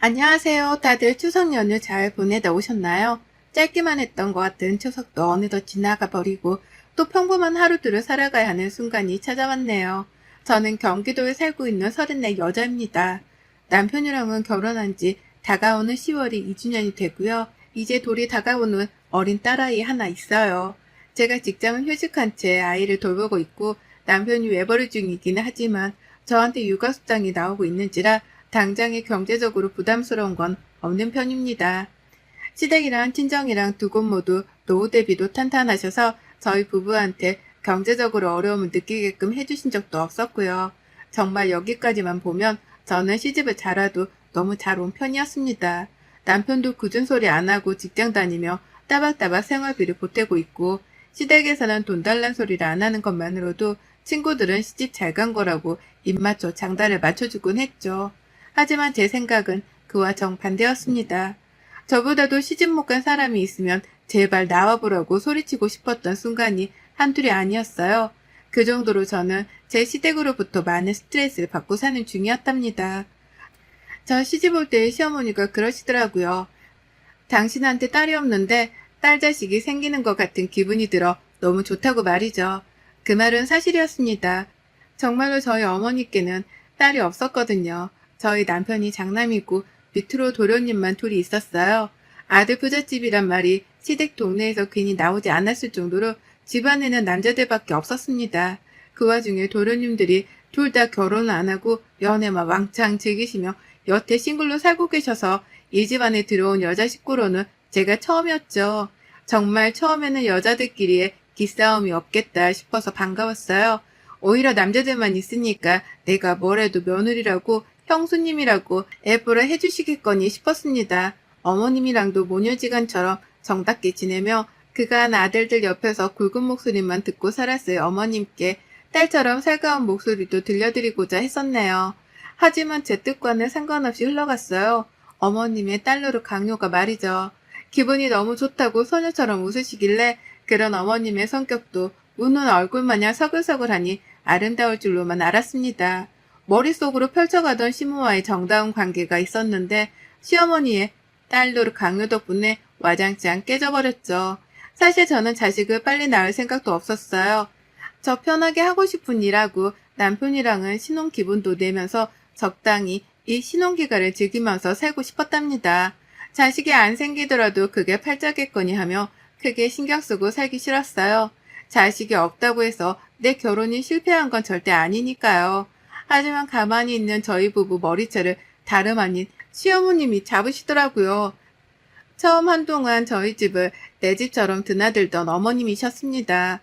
안녕하세요. 다들 추석 연휴 잘 보내다 오셨나요? 짧기만 했던 것 같은 추석도 어느덧 지나가 버리고 또 평범한 하루들을 살아가야 하는 순간이 찾아왔네요. 저는 경기도에 살고 있는 34 여자입니다. 남편이랑은 결혼한 지 다가오는 10월이 2주년이 되고요. 이제 돌이 다가오는 어린 딸아이 하나 있어요. 제가 직장을 휴직한 채 아이를 돌보고 있고 남편이 외벌이 중이긴 하지만 저한테 육아수당이 나오고 있는지라 당장에 경제적으로 부담스러운 건 없는 편입니다. 시댁이랑 친정이랑 두 곳 모두 노후 대비도 탄탄하셔서 저희 부부한테 경제적으로 어려움을 느끼게끔 해주신 적도 없었고요. 정말 여기까지만 보면 저는 시집을 잘 와도 너무 잘 온 편이었습니다. 남편도 굳은 소리 안 하고 직장 다니며 따박따박 생활비를 보태고 있고 시댁에서는 돈 달란 소리를 안 하는 것만으로도 친구들은 시집 잘 간 거라고 입맞춰 장단을 맞춰주곤 했죠. 하지만 제 생각은 그와 정반대였습니다. 저보다도 시집 못 간 사람이 있으면 제발 나와보라고 소리치고 싶었던 순간이 한둘이 아니었어요. 그 정도로 저는 제 시댁으로부터 많은 스트레스를 받고 사는 중이었답니다. 저 시집 올 때 시어머니가 그러시더라고요. 당신한테 딸이 없는데 딸 자식이 생기는 것 같은 기분이 들어 너무 좋다고 말이죠. 그 말은 사실이었습니다. 정말로 저희 어머니께는 딸이 없었거든요. 저희 남편이 장남이고 밑으로 도련님만 둘이 있었어요. 아들 부잣집이란 말이 시댁 동네에서 괜히 나오지 않았을 정도로 집안에는 남자들밖에 없었습니다. 그 와중에 도련님들이 둘 다 결혼을 안 하고 연애만 왕창 즐기시며 여태 싱글로 살고 계셔서 이 집안에 들어온 여자 식구로는 제가 처음이었죠. 정말 처음에는 여자들끼리의 기싸움이 없겠다 싶어서 반가웠어요. 오히려 남자들만 있으니까 내가 뭐래도 며느리라고 형수님이라고 애보라 해주시겠거니 싶었습니다. 어머님이랑도 모녀지간처럼 정답게 지내며 그간 아들들 옆에서 굵은 목소리만 듣고 살았을 어머님께 딸처럼 살가운 목소리도 들려드리고자 했었네요. 하지만 제 뜻과는 상관없이 흘러갔어요. 어머님의 딸노릇 강요가 말이죠. 기분이 너무 좋다고 소녀처럼 웃으시길래 그런 어머님의 성격도 우는 얼굴마냥 서글서글하니 아름다울 줄로만 알았습니다. 머릿속으로 펼쳐가던 시모와의 정다운 관계가 있었는데 시어머니의 딸노릇 강요 덕분에 와장창 깨져버렸죠. 사실 저는 자식을 빨리 낳을 생각도 없었어요. 저 편하게 하고 싶은 일하고 남편이랑은 신혼 기분도 내면서 적당히 이 신혼기간을 즐기면서 살고 싶었답니다. 자식이 안 생기더라도 그게 팔자겠거니 하며 크게 신경 쓰고 살기 싫었어요. 자식이 없다고 해서 내 결혼이 실패한 건 절대 아니니까요. 하지만 가만히 있는 저희 부부 머리채를 다름 아닌 시어머님이 잡으시더라고요. 처음 한동안 저희 집을 내 집처럼 드나들던 어머님이셨습니다.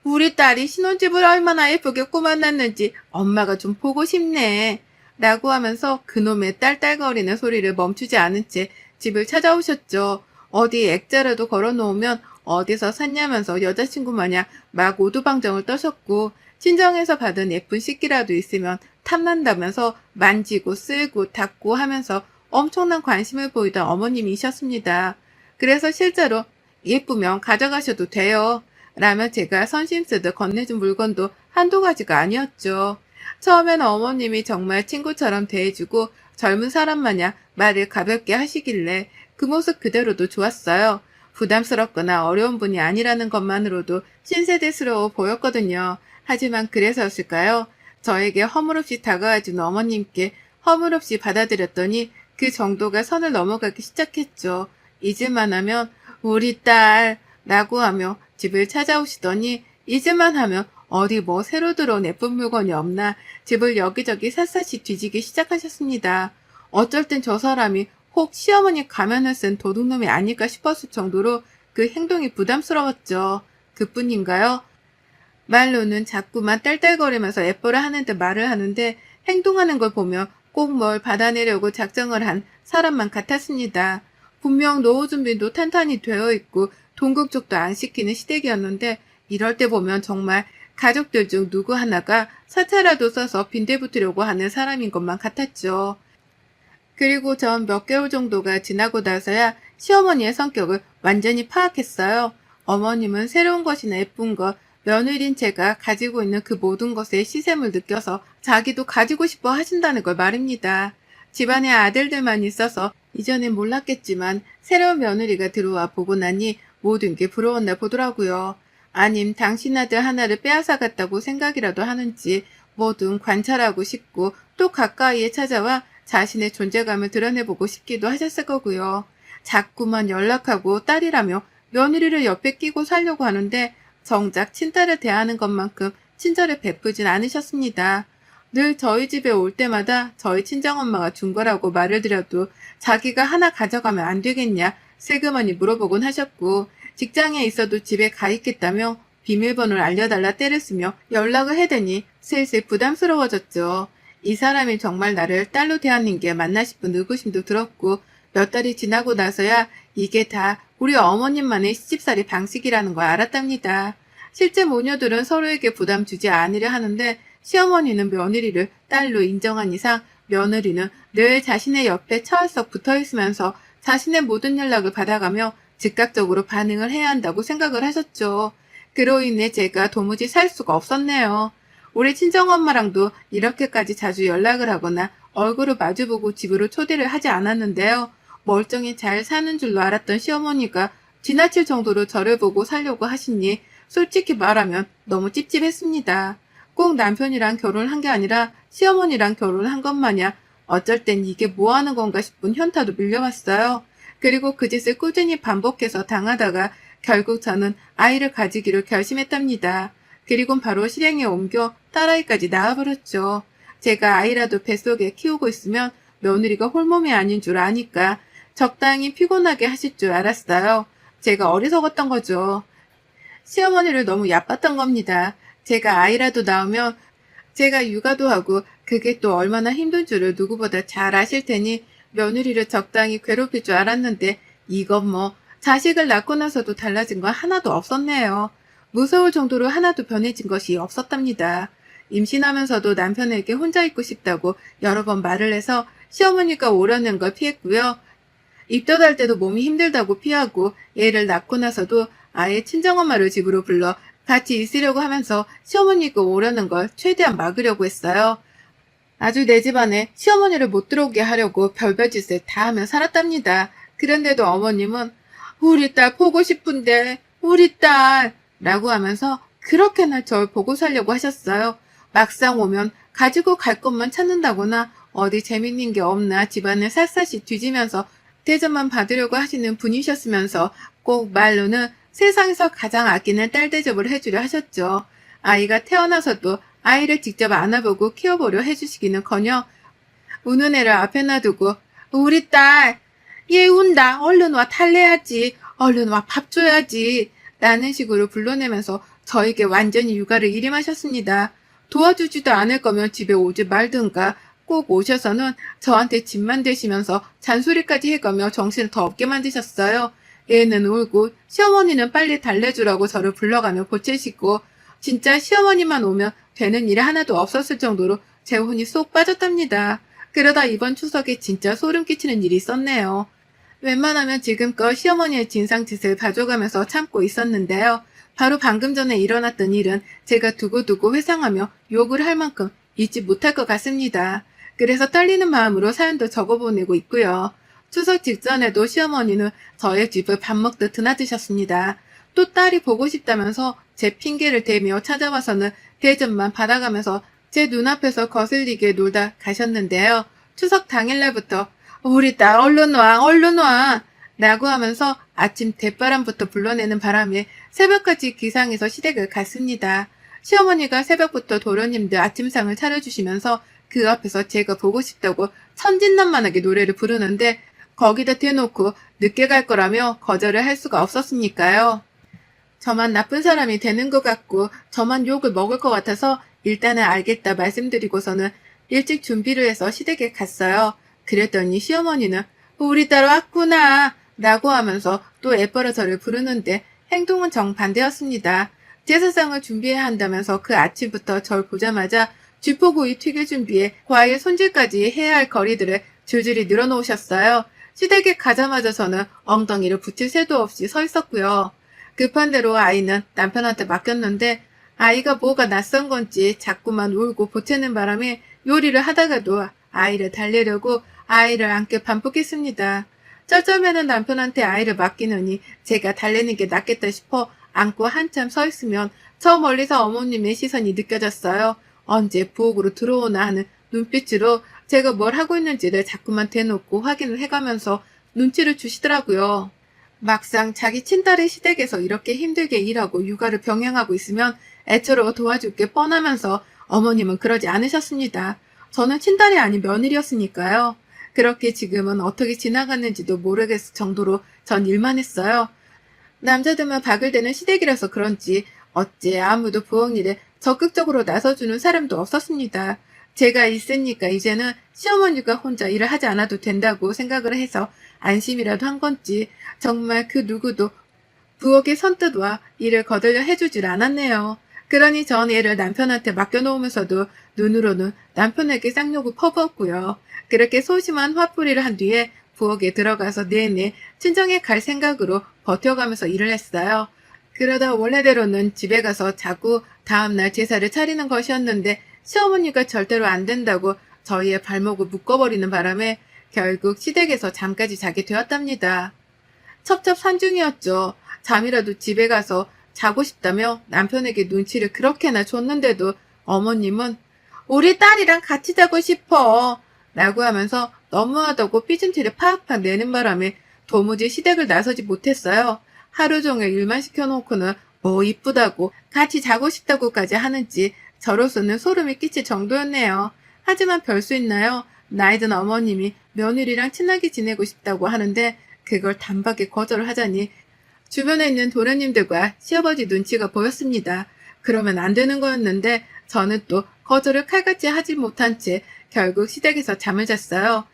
우리 딸이 신혼집을 얼마나 예쁘게 꾸며놨는지 엄마가 좀 보고 싶네. 라고 하면서 그놈의 딸딸거리는 소리를 멈추지 않은 채 집을 찾아오셨죠. 어디 액자라도 걸어놓으면 어디서 샀냐면서 여자친구 마냥 막 오두방정을 떠셨고 친정에서 받은 예쁜 식기라도 있으면 탐난다면서 만지고 쓸고 닦고 하면서 엄청난 관심을 보이던 어머님이셨습니다. 그래서 실제로 예쁘면 가져가셔도 돼요. 라며 제가 선심 쓰듯 건네준 물건도 한두 가지가 아니었죠. 처음에는 어머님이 정말 친구처럼 대해주고 젊은 사람 마냥 말을 가볍게 하시길래 그 모습 그대로도 좋았어요. 부담스럽거나 어려운 분이 아니라는 것만으로도 신세대스러워 보였거든요. 하지만 그래서였을까요? 저에게 허물없이 다가와준 어머님께 허물없이 받아들였더니 그 정도가 선을 넘어가기 시작했죠. 잊을만 하면 우리 딸 라고 하며 집을 찾아오시더니 잊을만 하면 어디 뭐 새로 들어온 예쁜 물건이 없나 집을 여기저기 샅샅이 뒤지기 시작하셨습니다. 어쩔 땐 저 사람이 혹 시어머니 가면을 쓴 도둑놈이 아닐까 싶었을 정도로 그 행동이 부담스러웠죠. 그뿐인가요? 말로는 자꾸만 딸딸거리면서 예뻐라 하는 듯 말을 하는데 행동하는 걸 보면 꼭 뭘 받아내려고 작정을 한 사람만 같았습니다. 분명 노후 준비도 탄탄히 되어 있고 돈 걱정도 안 시키는 시댁이었는데 이럴 때 보면 정말 가족들 중 누구 하나가 사채라도 써서 빈대붙으려고 하는 사람인 것만 같았죠. 그리고 전 몇 개월 정도가 지나고 나서야 시어머니의 성격을 완전히 파악했어요. 어머님은 새로운 것이나 예쁜 것, 며느리인 제가 가지고 있는 그 모든 것에 시샘을 느껴서 자기도 가지고 싶어 하신다는 걸 말입니다. 집안에 아들들만 있어서 이전엔 몰랐겠지만 새로운 며느리가 들어와 보고 나니 모든 게 부러웠나 보더라고요. 아님 당신 아들 하나를 빼앗아갔다고 생각이라도 하는지 뭐든 관찰하고 싶고 또 가까이에 찾아와 자신의 존재감을 드러내보고 싶기도 하셨을 거고요. 자꾸만 연락하고 딸이라며 며느리를 옆에 끼고 살려고 하는데 정작 친딸을 대하는 것만큼 친절을 베푸진 않으셨습니다. 늘 저희 집에 올 때마다 저희 친정엄마가 준 거라고 말을 드려도 자기가 하나 가져가면 안 되겠냐 슬그머니 물어보곤 하셨고 직장에 있어도 집에 가 있겠다며 비밀번호를 알려달라 떼를 쓰며 연락을 해대니 슬슬 부담스러워졌죠. 이 사람이 정말 나를 딸로 대하는 게 맞나 싶은 의구심도 들었고 몇 달이 지나고 나서야 이게 다 우리 어머님만의 시집살이 방식이라는 걸 알았답니다. 실제 모녀들은 서로에게 부담 주지 않으려 하는데 시어머니는 며느리를 딸로 인정한 이상 며느리는 늘 자신의 옆에 철썩 붙어있으면서 자신의 모든 연락을 받아가며 즉각적으로 반응을 해야 한다고 생각을 하셨죠. 그로 인해 제가 도무지 살 수가 없었네요. 우리 친정엄마랑도 이렇게까지 자주 연락을 하거나 얼굴을 마주보고 집으로 초대를 하지 않았는데요. 멀쩡히 잘 사는 줄로 알았던 시어머니가 지나칠 정도로 저를 보고 살려고 하시니 솔직히 말하면 너무 찝찝했습니다. 꼭 남편이랑 결혼한 게 아니라 시어머니랑 결혼한 것 마냥 어쩔 땐 이게 뭐 하는 건가 싶은 현타도 밀려왔어요. 그리고 그 짓을 꾸준히 반복해서 당하다가 결국 저는 아이를 가지기로 결심했답니다. 그리곤 바로 실행에 옮겨 딸아이까지 낳아버렸죠. 제가 아이라도 뱃속에 키우고 있으면 며느리가 홀몸이 아닌 줄 아니까 적당히 피곤하게 하실 줄 알았어요. 제가 어리석었던 거죠. 시어머니를 너무 얕봤던 겁니다. 제가 아이라도 낳으면 제가 육아도 하고 그게 또 얼마나 힘든 줄을 누구보다 잘 아실 테니 며느리를 적당히 괴롭힐 줄 알았는데 이건 뭐 자식을 낳고 나서도 달라진 건 하나도 없었네요. 무서울 정도로 하나도 변해진 것이 없었답니다. 임신하면서도 남편에게 혼자 있고 싶다고 여러 번 말을 해서 시어머니가 오려는 걸 피했고요. 입덧할 때도 몸이 힘들다고 피하고 애를 낳고 나서도 아예 친정엄마를 집으로 불러 같이 있으려고 하면서 시어머니가 오려는 걸 최대한 막으려고 했어요. 아주 내 집안에 시어머니를 못 들어오게 하려고 별별 짓을 다 하며 살았답니다. 그런데도 어머님은 우리 딸 보고 싶은데 우리 딸 라고 하면서 그렇게나 절 보고 살려고 하셨어요. 막상 오면 가지고 갈 것만 찾는다거나 어디 재밌는 게 없나 집안을 샅샅이 뒤지면서 대접만 받으려고 하시는 분이셨으면서 꼭 말로는 세상에서 가장 아끼는 딸 대접을 해주려 하셨죠. 아이가 태어나서도 아이를 직접 안아보고 키워보려 해주시기는커녕 우는 애를 앞에 놔두고 우리 딸, 얘 운다. 얼른 와 탈래야지. 얼른 와 밥 줘야지. 라는 식으로 불러내면서 저에게 완전히 육아를 일임하셨습니다. 도와주지도 않을 거면 집에 오지 말든가 꼭 오셔서는 저한테 집만 대시면서 잔소리까지 해가며 정신을 더 없게 만드셨어요. 애는 울고 시어머니는 빨리 달래주라고 저를 불러가며 보채시고 진짜 시어머니만 오면 되는 일이 하나도 없었을 정도로 제 혼이 쏙 빠졌답니다. 그러다 이번 추석에 진짜 소름 끼치는 일이 있었네요. 웬만하면 지금껏 시어머니의 진상짓을 봐줘가면서 참고 있었는데요. 바로 방금 전에 일어났던 일은 제가 두고두고 회상하며 욕을 할 만큼 잊지 못할 것 같습니다. 그래서 떨리는 마음으로 사연도 적어보내고 있고요. 추석 직전에도 시어머니는 저의 집을 밥 먹듯 드나드셨습니다. 또 딸이 보고 싶다면서 제 핑계를 대며 찾아와서는 대접만 받아가면서 제 눈앞에서 거슬리게 놀다 가셨는데요. 추석 당일날부터 우리 딸 얼른 와 얼른 와 라고 하면서 아침 대바람부터 불러내는 바람에 새벽까지 기상해서 시댁을 갔습니다. 시어머니가 새벽부터 도련님들 아침상을 차려주시면서 그 앞에서 제가 보고 싶다고 천진난만하게 노래를 부르는데 거기다 대놓고 늦게 갈 거라며 거절을 할 수가 없었으니까요. 저만 나쁜 사람이 되는 것 같고 저만 욕을 먹을 것 같아서 일단은 알겠다 말씀드리고서는 일찍 준비를 해서 시댁에 갔어요. 그랬더니 시어머니는 우리 딸 왔구나 라고 하면서 또 애벌어 저를 부르는데 행동은 정반대였습니다. 제사상을 준비해야 한다면서 그 아침부터 절 보자마자 쥐포구이 튀길 준비에 과일 손질까지 해야 할 거리들을 줄줄이 늘어놓으셨어요. 시댁에 가자마자 저는 엉덩이를 붙일 새도 없이 서 있었고요. 급한 대로 아이는 남편한테 맡겼는데 아이가 뭐가 낯선 건지 자꾸만 울고 보채는 바람에 요리를 하다가도 아이를 달래려고 아이를 안겨 반복했습니다. 쩔쩔매는 남편한테 아이를 맡기느니 제가 달래는 게 낫겠다 싶어 안고 한참 서 있으면 저 멀리서 어머님의 시선이 느껴졌어요. 언제 부엌으로 들어오나 하는 눈빛으로 제가 뭘 하고 있는지를 자꾸만 대놓고 확인을 해가면서 눈치를 주시더라고요. 막상 자기 친딸의 시댁에서 이렇게 힘들게 일하고 육아를 병행하고 있으면 애처로 도와줄 게 뻔하면서 어머님은 그러지 않으셨습니다. 저는 친딸이 아닌 며느리였으니까요. 그렇게 지금은 어떻게 지나갔는지도 모르겠을 정도로 전 일만 했어요. 남자들만 바글대는 시댁이라서 그런지 어째 아무도 부엌 일에 적극적으로 나서주는 사람도 없었습니다. 제가 있으니까 이제는 시어머니가 혼자 일을 하지 않아도 된다고 생각을 해서 안심이라도 한 건지 정말 그 누구도 부엌의 선뜻와 일을 거들려 해주질 않았네요. 그러니 전 애를 남편한테 맡겨놓으면서도 눈으로는 남편에게 쌍욕을 퍼부었고요. 그렇게 소심한 화풀이를 한 뒤에 부엌에 들어가서 내내 친정에 갈 생각으로 버텨가면서 일을 했어요. 그러다 원래대로는 집에 가서 자고 다음날 제사를 차리는 것이었는데 시어머니가 절대로 안 된다고 저희의 발목을 묶어버리는 바람에 결국 시댁에서 잠까지 자게 되었답니다. 첩첩산중이었죠. 잠이라도 집에 가서 자고 싶다며 남편에게 눈치를 그렇게나 줬는데도 어머님은 우리 딸이랑 같이 자고 싶어 라고 하면서 너무하다고 삐진 티를 팍팍 내는 바람에 도무지 시댁을 나서지 못했어요. 하루 종일 일만 시켜놓고는 뭐 이쁘다고 같이 자고 싶다고까지 하는지 저로서는 소름이 끼칠 정도였네요. 하지만 별 수 있나요? 나이든 어머님이 며느리랑 친하게 지내고 싶다고 하는데 그걸 단박에 거절을 하자니 주변에 있는 도련님들과 시아버지 눈치가 보였습니다. 그러면 안 되는 거였는데 저는 또 거절을 칼같이 하지 못한 채 결국 시댁에서 잠을 잤어요.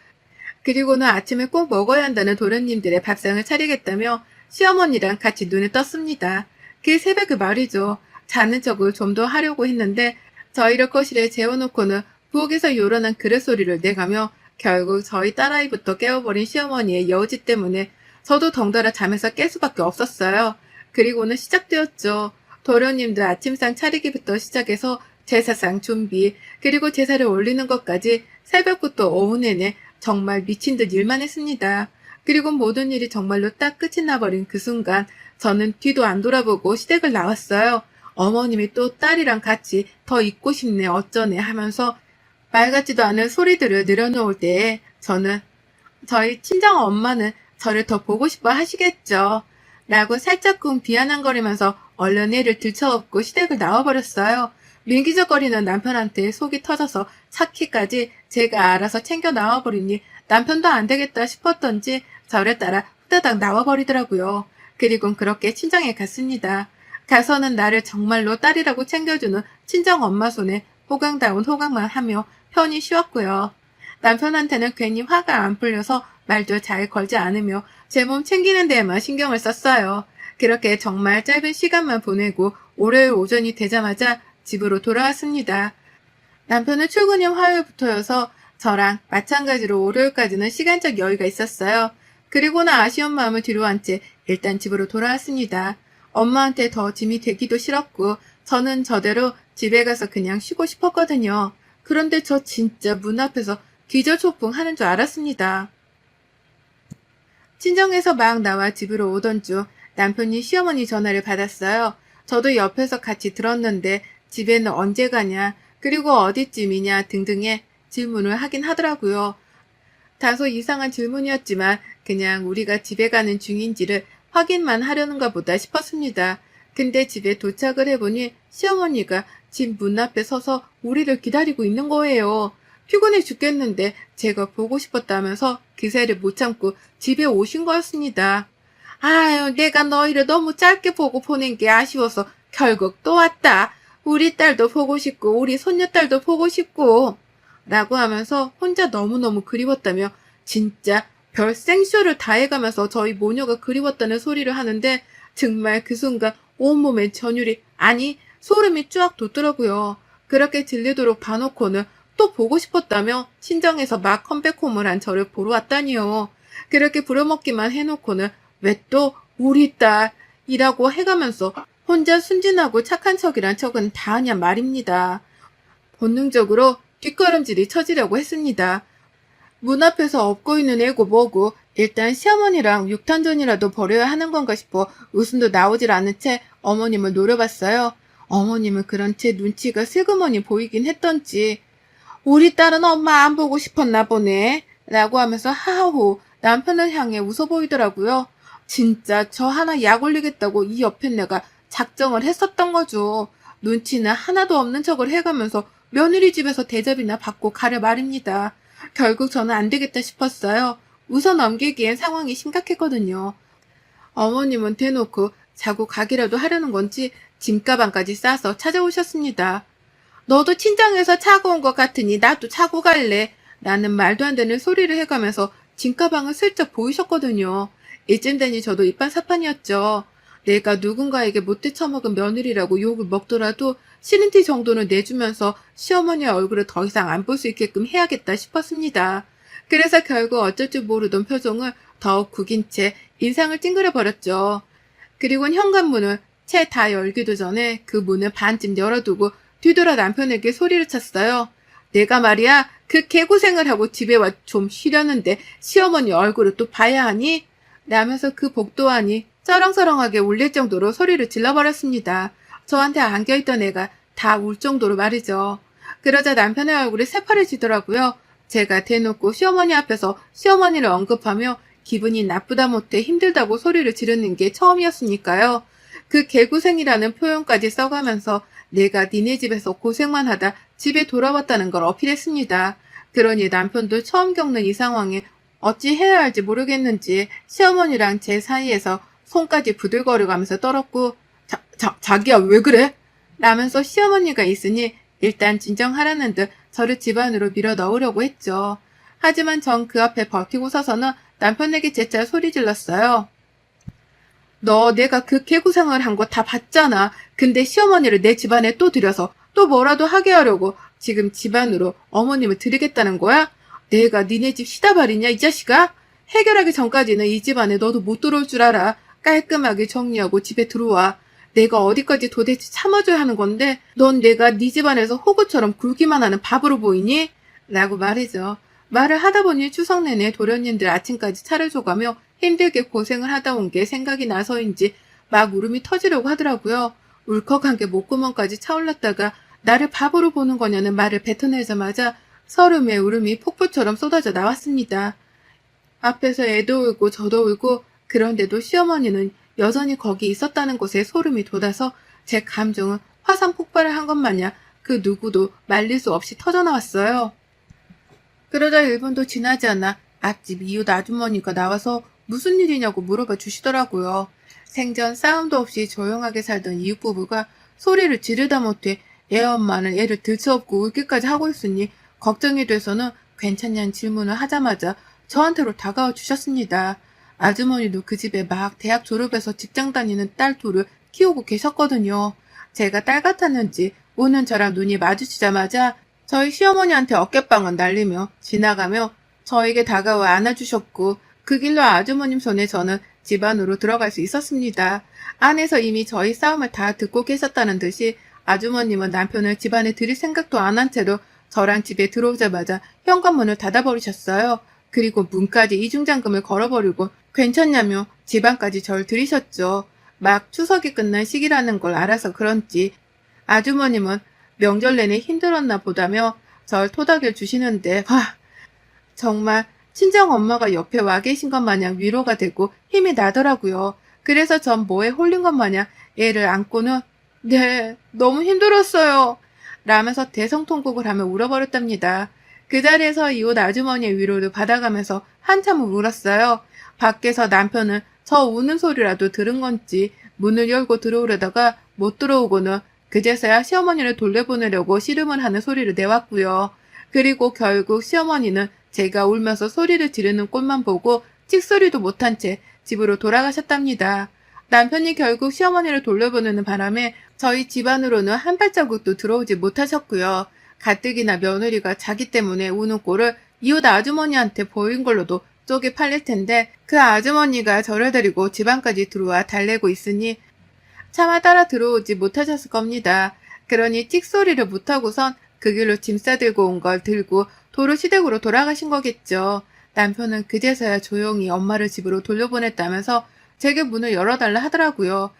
그리고는 아침에 꼭 먹어야 한다는 도련님들의 밥상을 차리겠다며 시어머니랑 같이 눈을 떴습니다. 그 새벽에 말이죠. 자는 척을 좀 더 하려고 했는데 저희를 거실에 재워놓고는 부엌에서 요란한 그릇 소리를 내가며 결국 저희 딸아이부터 깨워버린 시어머니의 여우짓 때문에 저도 덩달아 잠에서 깰 수밖에 없었어요. 그리고는 시작되었죠. 도련님들 아침상 차리기부터 시작해서 제사상 준비, 그리고 제사를 올리는 것까지 새벽부터 오후 내내 정말 미친 듯 일만 했습니다. 그리고 모든 일이 정말로 딱 끝이 나버린 그 순간 저는 뒤도 안 돌아보고 시댁을 나왔어요. 어머님이 또 딸이랑 같이 더 있고 싶네 어쩌네 하면서 말 같지도 않은 소리들을 늘어놓을 때에 저는 저희 친정 엄마는 저를 더 보고 싶어 하시겠죠. 라고 살짝쿵 비아냥거리면서 얼른 애를 들쳐업고 시댁을 나와버렸어요. 민기적거리는 남편한테 속이 터져서 차키까지 제가 알아서 챙겨 나와버리니 남편도 안 되겠다 싶었던지 저를 따라 후다닥 나와버리더라고요. 그리곤 그렇게 친정에 갔습니다. 가서는 나를 정말로 딸이라고 챙겨주는 친정 엄마 손에 호강다운 호강만 하며 편히 쉬었고요. 남편한테는 괜히 화가 안 풀려서 말도 잘 걸지 않으며 제 몸 챙기는 데에만 신경을 썼어요. 그렇게 정말 짧은 시간만 보내고 월요일 오전이 되자마자 집으로 돌아왔습니다. 남편은 출근이 화요일부터여서 저랑 마찬가지로 월요일까지는 시간적 여유가 있었어요. 그리고는 아쉬운 마음을 뒤로한 채 일단 집으로 돌아왔습니다. 엄마한테 더 짐이 되기도 싫었고 저는 저대로 집에 가서 그냥 쉬고 싶었거든요. 그런데 저 진짜 문 앞에서 기절초풍 하는 줄 알았습니다. 친정에서 막 나와 집으로 오던 중 남편이 시어머니 전화를 받았어요. 저도 옆에서 같이 들었는데 집에는 언제 가냐, 그리고 어디쯤이냐 등등의 질문을 하긴 하더라고요. 다소 이상한 질문이었지만 그냥 우리가 집에 가는 중인지를 확인만 하려는가 보다 싶었습니다. 근데 집에 도착을 해보니 시어머니가 집 문 앞에 서서 우리를 기다리고 있는 거예요. 피곤해 죽겠는데 제가 보고 싶었다면서 기세를 못 참고 집에 오신 거였습니다. 아유, 내가 너희를 너무 짧게 보고 보낸 게 아쉬워서 결국 또 왔다. 우리 딸도 보고 싶고 우리 손녀딸도 보고 싶고 라고 하면서 혼자 너무너무 그리웠다며 진짜 별 생쇼를 다 해가면서 저희 모녀가 그리웠다는 소리를 하는데 정말 그 순간 온몸에 전율이 아니 소름이 쫙 돋더라고요. 그렇게 들리도록 봐놓고는 또 보고 싶었다며 친정에서 막 컴백홈을 한 저를 보러 왔다니요. 그렇게 부려먹기만 해놓고는 왜 또 우리 딸이라고 해가면서 혼자 순진하고 착한 척이란 척은 다 하냐 말입니다. 본능적으로 뒷걸음질이 쳐지려고 했습니다. 문 앞에서 업고 있는 애고 뭐고 일단 시어머니랑 육탄전이라도 벌여야 하는 건가 싶어 웃음도 나오질 않은 채 어머님을 노려봤어요. 어머님은 그런 제 눈치가 슬그머니 보이긴 했던지 우리 딸은 엄마 안 보고 싶었나 보네 라고 하면서 하하호 남편을 향해 웃어 보이더라고요. 진짜 저 하나 약 올리겠다고 이 옆에 내가 작정을 했었던 거죠. 눈치는 하나도 없는 척을 해가면서 며느리 집에서 대접이나 받고 가려 말입니다. 결국 저는 안 되겠다 싶었어요. 웃어 넘기기엔 상황이 심각했거든요. 어머님은 대놓고 자고 가기라도 하려는 건지 짐가방까지 싸서 찾아오셨습니다. 너도 친정에서 차고 온 것 같으니 나도 차고 갈래. 라는 말도 안 되는 소리를 해가면서 짐가방을 슬쩍 보이셨거든요. 이쯤 되니 저도 이판사판이었죠. 내가 누군가에게 못돼 처먹은 며느리라고 욕을 먹더라도 싫은 티 정도는 내주면서 시어머니의 얼굴을 더 이상 안 볼 수 있게끔 해야겠다 싶었습니다. 그래서 결국 어쩔 줄 모르던 표정을 더욱 구긴 채 인상을 찡그려 버렸죠. 그리고는 현관문을 채 다 열기도 전에 그 문을 반쯤 열어두고 뒤돌아 남편에게 소리를 쳤어요. 내가 말이야 그 개고생을 하고 집에 와 좀 쉬려는데 시어머니 얼굴을 또 봐야 하니? 라면서 그 복도안이 쩌렁쩌렁하게 울릴 정도로 소리를 질러버렸습니다. 저한테 안겨있던 애가 다 울 정도로 말이죠. 그러자 남편의 얼굴이 새파래지더라고요. 제가 대놓고 시어머니 앞에서 시어머니를 언급하며 기분이 나쁘다 못해 힘들다고 소리를 지르는 게 처음이었으니까요. 그 개고생이라는 표현까지 써가면서 내가 니네 집에서 고생만 하다 집에 돌아왔다는 걸 어필했습니다. 그러니 남편도 처음 겪는 이 상황에 어찌 해야 할지 모르겠는지 시어머니랑 제 사이에서 손까지 부들거려가면서 떨었고 자기야 왜 그래? 라면서 시어머니가 있으니 일단 진정하라는 듯 저를 집 안으로 밀어 넣으려고 했죠. 하지만 전 그 앞에 버티고 서서는 남편에게 재차 소리 질렀어요. 너 내가 그 개고생을 한 거 다 봤잖아. 근데 시어머니를 내 집안에 또 들여서 또 뭐라도 하게 하려고 지금 집안으로 어머님을 들이겠다는 거야? 내가 니네 집 시다발이냐 이 자식아? 해결하기 전까지는 이 집안에 너도 못 들어올 줄 알아. 깔끔하게 정리하고 집에 들어와. 내가 어디까지 도대체 참아줘야 하는 건데 넌 내가 네 집안에서 호구처럼 굴기만 하는 밥으로 보이니? 라고 말이죠. 말을 하다 보니 추석 내내 도련님들 아침까지 차려줘가며 힘들게 고생을 하다 온 게 생각이 나서인지 막 울음이 터지려고 하더라고요. 울컥한 게 목구멍까지 차올랐다가 나를 바보로 보는 거냐는 말을 뱉어내자마자 서름의 울음이 폭포처럼 쏟아져 나왔습니다. 앞에서 애도 울고 저도 울고 그런데도 시어머니는 여전히 거기 있었다는 것에 소름이 돋아서 제 감정은 화산 폭발을 한 것 마냥 그 누구도 말릴 수 없이 터져나왔어요. 그러다 1분도 지나지 않아 앞집 이웃 아주머니가 나와서 무슨 일이냐고 물어봐 주시더라고요. 생전 싸움도 없이 조용하게 살던 이웃 부부가 소리를 지르다 못해 애 엄마는 애를 들쳐업고 울기까지 하고 있으니 걱정이 돼서는 괜찮냐는 질문을 하자마자 저한테로 다가와 주셨습니다. 아주머니도 그 집에 막 대학 졸업해서 직장 다니는 딸 둘을 키우고 계셨거든요. 제가 딸 같았는지 오는 저랑 눈이 마주치자마자 저희 시어머니한테 어깨빵을 날리며 지나가며 저에게 다가와 안아주셨고 그 길로 아주머님 손에 저는 집 안으로 들어갈 수 있었습니다. 안에서 이미 저희 싸움을 다 듣고 계셨다는 듯이 아주머님은 남편을 집 안에 들일 생각도 안 한 채로 저랑 집에 들어오자마자 현관문을 닫아버리셨어요. 그리고 문까지 이중잠금을 걸어버리고 괜찮냐며 집 안까지 절 들이셨죠. 막 추석이 끝난 시기라는 걸 알아서 그런지 아주머님은 명절 내내 힘들었나 보다며 절 토닥여 주시는데 정말 친정엄마가 옆에 와 계신 것 마냥 위로가 되고 힘이 나더라고요. 그래서 전 뭐에 홀린 것 마냥 애를 안고는 네, 너무 힘들었어요. 라면서 대성통곡을 하며 울어버렸답니다. 그 자리에서 이웃 아주머니의 위로를 받아가면서 한참을 울었어요. 밖에서 남편은 저 우는 소리라도 들은 건지 문을 열고 들어오려다가 못 들어오고는 그제서야 시어머니를 돌려보내려고 씨름을 하는 소리를 내왔고요. 그리고 결국 시어머니는 제가 울면서 소리를 지르는 꼴만 보고 찍소리도 못한 채 집으로 돌아가셨답니다. 남편이 결국 시어머니를 돌려보내는 바람에 저희 집안으로는 한 발자국도 들어오지 못하셨고요. 가뜩이나 며느리가 자기 때문에 우는 꼴을 이웃 아주머니한테 보인 걸로도 쪽이 팔릴 텐데 그 아주머니가 저를 데리고 집안까지 들어와 달래고 있으니 차마 따라 들어오지 못하셨을 겁니다. 그러니 찍소리를 못하고선 그 길로 짐 싸들고 온 걸 들고 도로 시댁으로 돌아가신 거겠죠. 남편은 그제서야 조용히 엄마를 집으로 돌려보냈다면서 제게 문을 열어달라 하더라고요.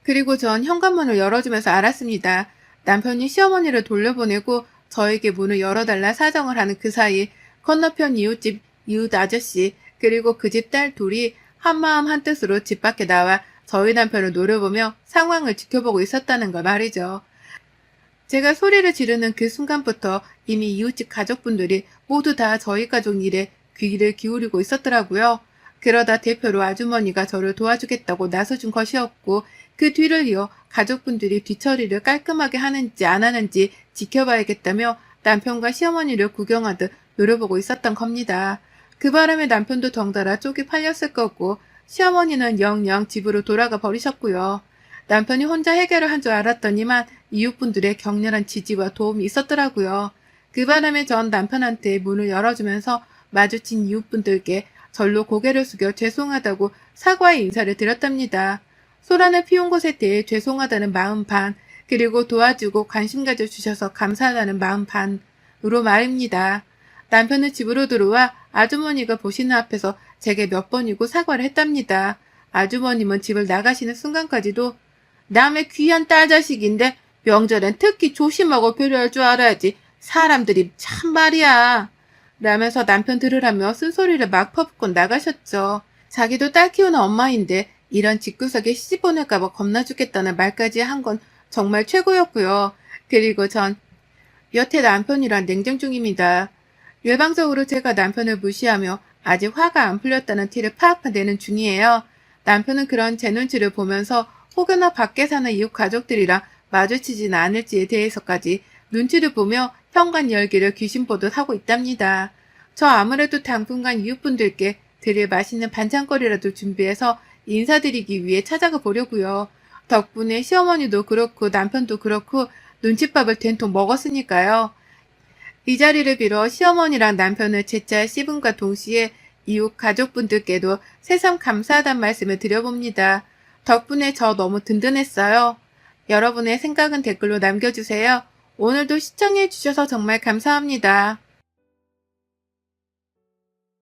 그리고 전 현관문을 열어주면서 알았습니다. 남편이 시어머니를 돌려보내고 저에게 문을 열어달라 사정을 하는 그 사이 건너편 이웃집 이웃 아저씨 그리고 그 집 딸 둘이 한마음 한뜻으로 집 밖에 나와 저희 남편을 노려보며 상황을 지켜보고 있었다는 걸 말이죠. 제가 소리를 지르는 그 순간부터 이미 이웃집 가족분들이 모두 다 저희 가족 일에 귀를 기울이고 있었더라고요. 그러다 대표로 아주머니가 저를 도와주겠다고 나서준 것이었고 그 뒤를 이어 가족분들이 뒤처리를 깔끔하게 하는지 안 하는지 지켜봐야겠다며 남편과 시어머니를 구경하듯 노려보고 있었던 겁니다. 그 바람에 남편도 덩달아 쪽이 팔렸을 거고 시어머니는 영영 집으로 돌아가 버리셨고요. 남편이 혼자 해결을 한 줄 알았더니만 이웃분들의 격렬한 지지와 도움이 있었더라고요. 그 바람에 전 남편한테 문을 열어주면서 마주친 이웃분들께 절로 고개를 숙여 죄송하다고 사과의 인사를 드렸답니다. 소란을 피운 것에 대해 죄송하다는 마음 반, 그리고 도와주고 관심 가져주셔서 감사하다는 마음 반으로 말입니다. 남편은 집으로 들어와 아주머니가 보시는 앞에서 제게 몇 번이고 사과를 했답니다. 아주머님은 집을 나가시는 순간까지도 남의 귀한 딸 자식인데 명절엔 특히 조심하고 배려할 줄 알아야지. 사람들이 참 말이야. 라면서 남편 들으라며 쓴소리를 막 퍼붓고 나가셨죠. 자기도 딸 키우는 엄마인데 이런 집구석에 시집 보낼까봐 겁나 죽겠다는 말까지 한 건 정말 최고였고요. 그리고 전 여태 남편이랑 냉정 중입니다. 일방적으로 제가 남편을 무시하며 아직 화가 안 풀렸다는 티를 팍팍 내는 중이에요. 남편은 그런 제 눈치를 보면서 혹여나 밖에 사는 이웃 가족들이랑 마주치지는 않을지에 대해서까지 눈치를 보며 현관 열기를 귀신 보듯 하고 있답니다. 저 아무래도 당분간 이웃분들께 드릴 맛있는 반찬거리라도 준비해서 인사드리기 위해 찾아가 보려고요. 덕분에 시어머니도 그렇고 남편도 그렇고 눈칫밥을 된통 먹었으니까요. 이 자리를 빌어 시어머니랑 남편을 제잘 씹음과 동시에 이웃 가족분들께도 새삼 감사하단 말씀을 드려봅니다. 덕분에 저 너무 든든했어요. 여러분의 생각은 댓글로 남겨주세요. 오늘도 시청해주셔서 정말 감사합니다.